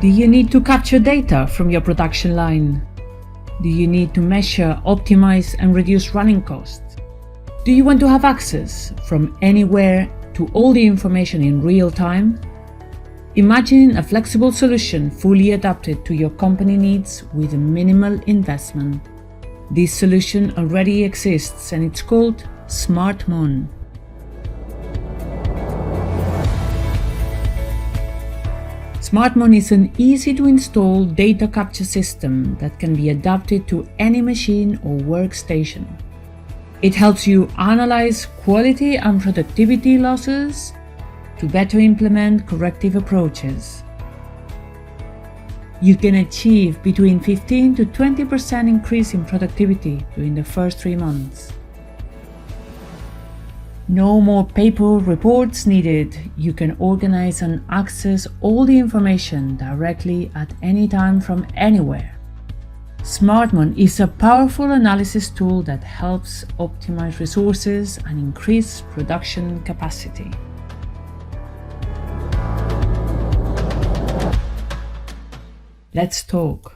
Do you need to capture data from your production line? Do you need to measure, optimize, and reduce running costs? Do you want to have access from anywhere to all the information in real time? Imagine a flexible solution fully adapted to your company needs with minimal investment. This solution already exists and it's called SmartMon. SmartMon is an easy-to-install data capture system that can be adapted to any machine or workstation. It helps you analyze quality and productivity losses to better implement corrective approaches. You can achieve between 15 to 20% increase in productivity during the first 3 months. No more paper reports needed. You can organize and access all the information directly at any time from anywhere. SmartMon is a powerful analysis tool that helps optimize resources and increase production capacity. Let's talk.